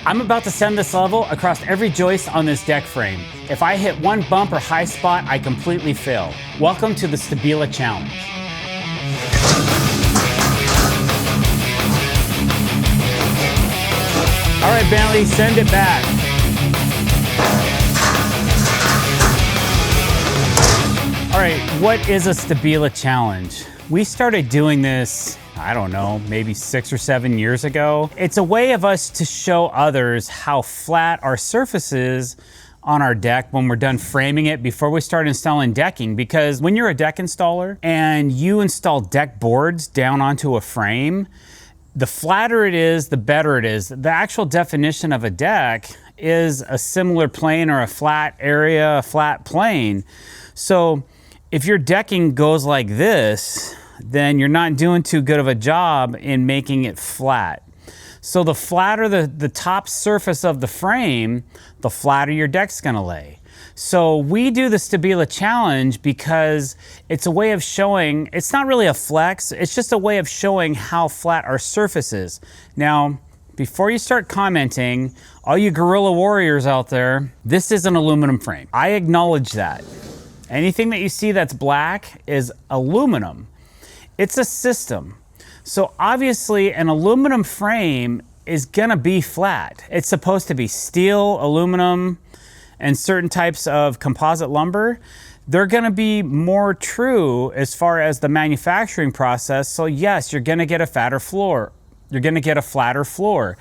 I'm about to send this level across every joist on this deck frame. If I hit one bump or high spot, I completely fail. Welcome to the Stabila challenge. All right, Bentley, send it back. All right, what is a Stabila challenge? We started doing this, I don't know, maybe 6 or 7 years ago. It's a way of us to show others how flat our surface is on our deck when we're done framing it before we start installing decking. Because when you're a deck installer and you install deck boards down onto a frame, the flatter it is, the better it is. The actual definition of a deck is a similar plane or a flat area, a flat plane. So if your decking goes like this, then you're not doing too good of a job in making it flat. So the flatter the top surface of the frame, the flatter your deck's gonna lay. So we do the Stabila challenge because it's a way of showing, it's not really a flex, it's just a way of showing how flat our surface is. Now, before you start commenting, all you guerrilla warriors out there, this is an aluminum frame. I acknowledge that. Anything that you see that's black is aluminum. It's a system. So obviously an aluminum frame is gonna be flat. It's supposed to be steel, aluminum, and certain types of composite lumber. They're gonna be more true as far as the manufacturing process. So yes, you're gonna get a fatter floor. You're gonna get a flatter floor.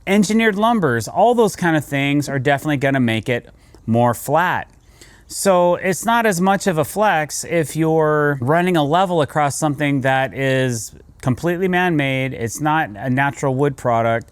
Engineered lumbers, all those kind of things are definitely gonna make it more flat. So it's not as much of a flex if you're running a level across something that is completely man-made, it's not a natural wood product,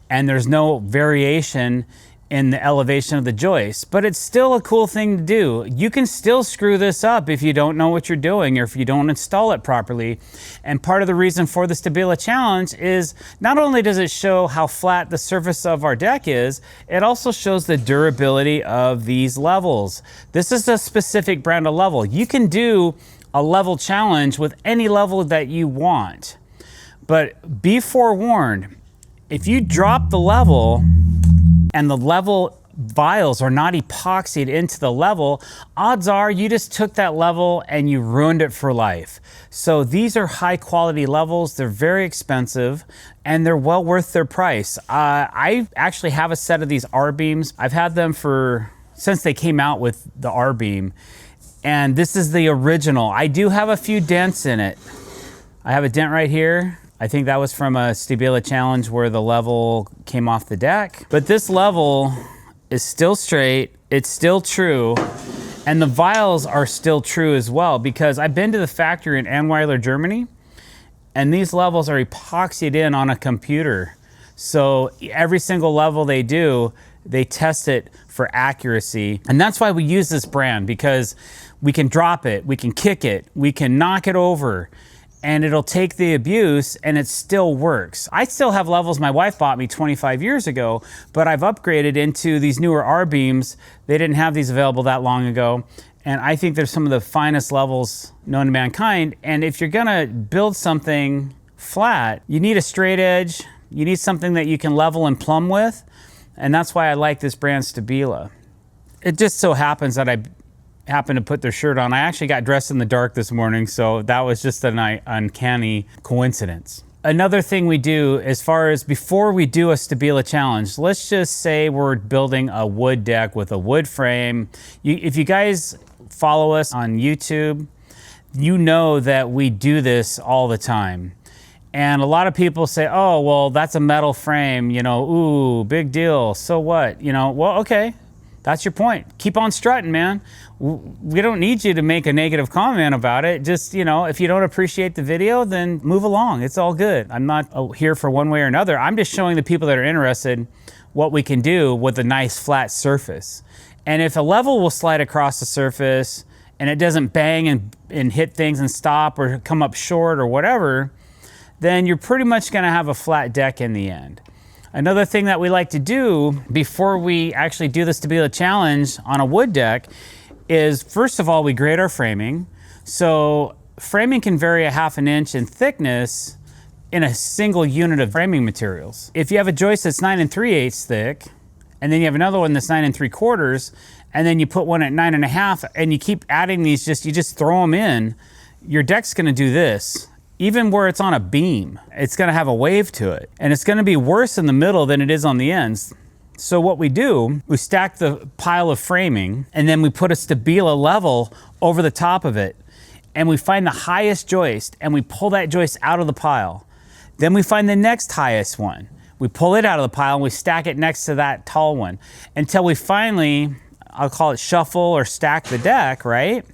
and there's no variation in the elevation of the joist. But it's still a cool thing to do. You can still screw this up if you don't know what you're doing or if you don't install it properly. And part of the reason for the Stabila challenge is not only does it show how flat the surface of our deck is, it also shows the durability of these levels. This is a specific brand of level. You can do a level challenge with any level that you want. But be forewarned, if you drop the level and the level vials are not epoxied into the level, odds are you just took that level and you ruined it for life. So these are high quality levels, they're very expensive, and they're well worth their price. I actually have a set of these R-beams. I've had them since they came out with the R-beam, and this is the original. I do have a few dents in it. I have a dent right here. I think that was from a Stabila challenge where the level came off the deck. But this level is still straight, it's still true, and the vials are still true as well, because I've been to the factory in Annweiler, Germany, and these levels are epoxied in on a computer. So every single level they do, they test it for accuracy. And that's why we use this brand, because we can drop it, we can kick it, we can knock it over, and it'll take the abuse and it still works. I still have levels my wife bought me 25 years ago, but I've upgraded into these newer R-beams. They didn't have these available that long ago. And I think they're some of the finest levels known to mankind. And if you're gonna build something flat, you need a straight edge, you need something that you can level and plumb with. And that's why I like this brand Stabila. It just so happens that I happened to put their shirt on. I actually got dressed in the dark this morning, so that was just an uncanny coincidence. Another thing we do, as far as before we do a Stabila challenge, let's just say we're building a wood deck with a wood frame. If you guys follow us on YouTube, you know that we do this all the time. And a lot of people say, oh, well, that's a metal frame, you know, ooh, big deal, so what? You know, well, okay. That's your point. Keep on strutting, man. We don't need you to make a negative comment about it. Just, you know, if you don't appreciate the video, then move along. It's all good. I'm not here for one way or another. I'm just showing the people that are interested what we can do with a nice flat surface. And if a level will slide across the surface and it doesn't bang and hit things and stop or come up short or whatever, then you're pretty much gonna have a flat deck in the end. Another thing that we like to do before we actually do the Stabila challenge on a wood deck is, first of all, we grade our framing. So framing can vary a 1/2 inch in thickness in a single unit of framing materials. If you have a joist that's 9 3/8 thick, and then you have another one that's 9 3/4, and then you put one at 9 1/2, and you keep adding these, you just throw them in, your deck's gonna do this. Even where it's on a beam, it's gonna have a wave to it. And it's gonna be worse in the middle than it is on the ends. So what we do, we stack the pile of framing, and then we put a Stabila level over the top of it. And we find the highest joist, and we pull that joist out of the pile. Then we find the next highest one. We pull it out of the pile, and we stack it next to that tall one. Until we finally, I'll call it shuffle or stack the deck, right?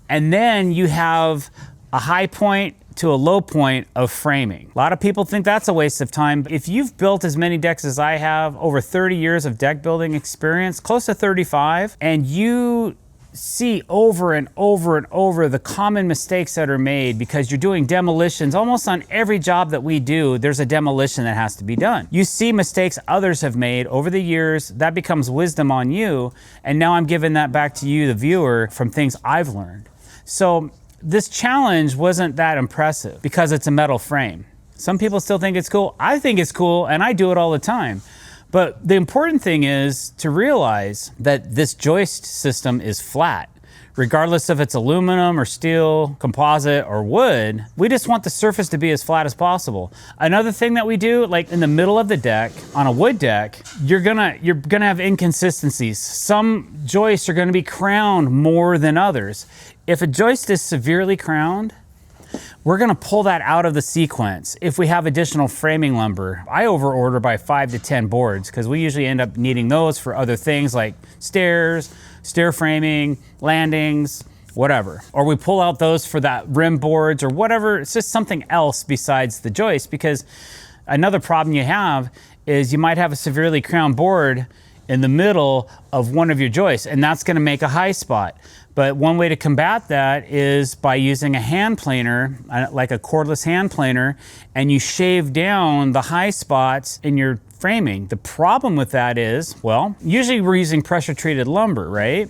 And then you have a high point to a low point of framing. A lot of people think that's a waste of time. If you've built as many decks as I have, over 30 years of deck building experience, close to 35, and you see over and over and over the common mistakes that are made because you're doing demolitions. Almost on every job that we do, there's a demolition that has to be done. You see mistakes others have made over the years, that becomes wisdom on you, and now I'm giving that back to you, the viewer, from things I've learned. So this challenge wasn't that impressive because it's a metal frame. Some people still think it's cool. I think it's cool, and I do it all the time. But the important thing is to realize that this joist system is flat. Regardless if it's aluminum or steel, composite or wood, we just want the surface to be as flat as possible. Another thing that we do, like in the middle of the deck, on a wood deck, you're gonna have inconsistencies. Some joists are gonna be crowned more than others. If a joist is severely crowned, we're gonna pull that out of the sequence if we have additional framing lumber. I overorder by 5 to 10 boards because we usually end up needing those for other things like stairs, stair framing, landings, whatever. Or we pull out those for that rim boards or whatever. It's just something else besides the joist, because another problem you have is you might have a severely crowned board in the middle of one of your joists, and that's gonna make a high spot. But one way to combat that is by using a hand planer, like a cordless hand planer, and you shave down the high spots in your framing. The problem with that is, well, usually we're using pressure treated lumber, right?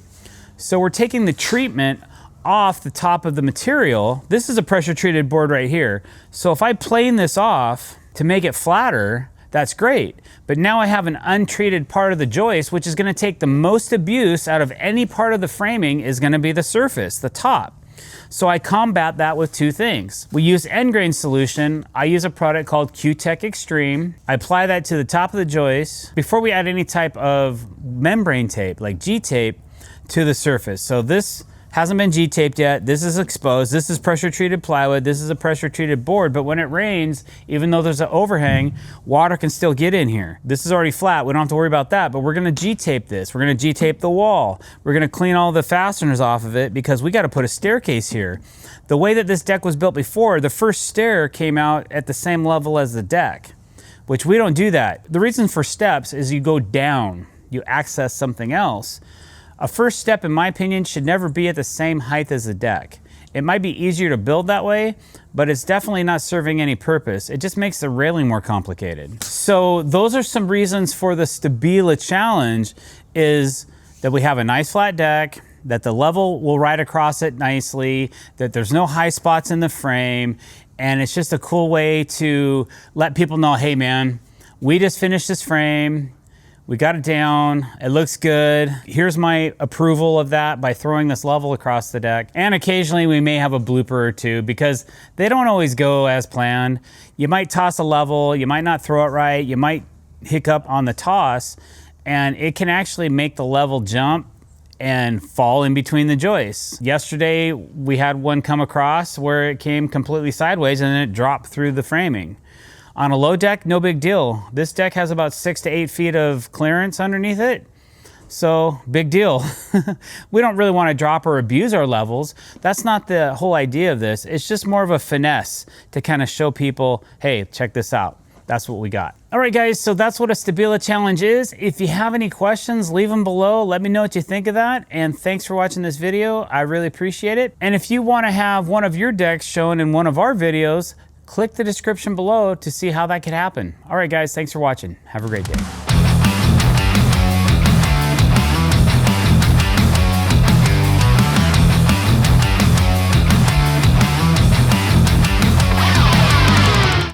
So we're taking the treatment off the top of the material. This is a pressure treated board right here. So if I plane this off to make it flatter, that's great. But now I have an untreated part of the joist, which is gonna take the most abuse out of any part of the framing, is gonna be the surface, the top. So I combat that with two things. We use end grain solution. I use a product called Q-Tech Extreme. I apply that to the top of the joist before we add any type of membrane tape, like G-tape, to the surface. So this hasn't been G-taped yet. This is exposed. This is pressure treated plywood. This is a pressure treated board, but when it rains, even though there's an overhang, water can still get in here. This is already flat. We don't have to worry about that, but we're gonna G-tape this. We're gonna G-tape the wall. We're gonna clean all the fasteners off of it because we gotta put a staircase here. The way that this deck was built before, the first stair came out at the same level as the deck, which we don't do that. The reason for steps is you go down, you access something else. A first step, in my opinion, should never be at the same height as the deck. It might be easier to build that way, but it's definitely not serving any purpose. It just makes the railing more complicated. So those are some reasons for the Stabila challenge, is that we have a nice flat deck, that the level will ride across it nicely, that there's no high spots in the frame, and it's just a cool way to let people know, hey man, we just finished this frame, we got it down, it looks good. Here's my approval of that by throwing this level across the deck. And occasionally we may have a blooper or two because they don't always go as planned. You might toss a level, you might not throw it right, you might hiccup on the toss, and it can actually make the level jump and fall in between the joists. Yesterday, we had one come across where it came completely sideways and then it dropped through the framing. On a low deck, no big deal. This deck has about 6 to 8 feet of clearance underneath it. So, big deal. We don't really want to drop or abuse our levels. That's not the whole idea of this. It's just more of a finesse to kind of show people, hey, check this out. That's what we got. All right, guys, so that's what a Stabila challenge is. If you have any questions, leave them below. Let me know what you think of that. And thanks for watching this video. I really appreciate it. And if you want to have one of your decks shown in one of our videos, click the description below to see how that could happen. All right, guys, thanks for watching. Have a great day.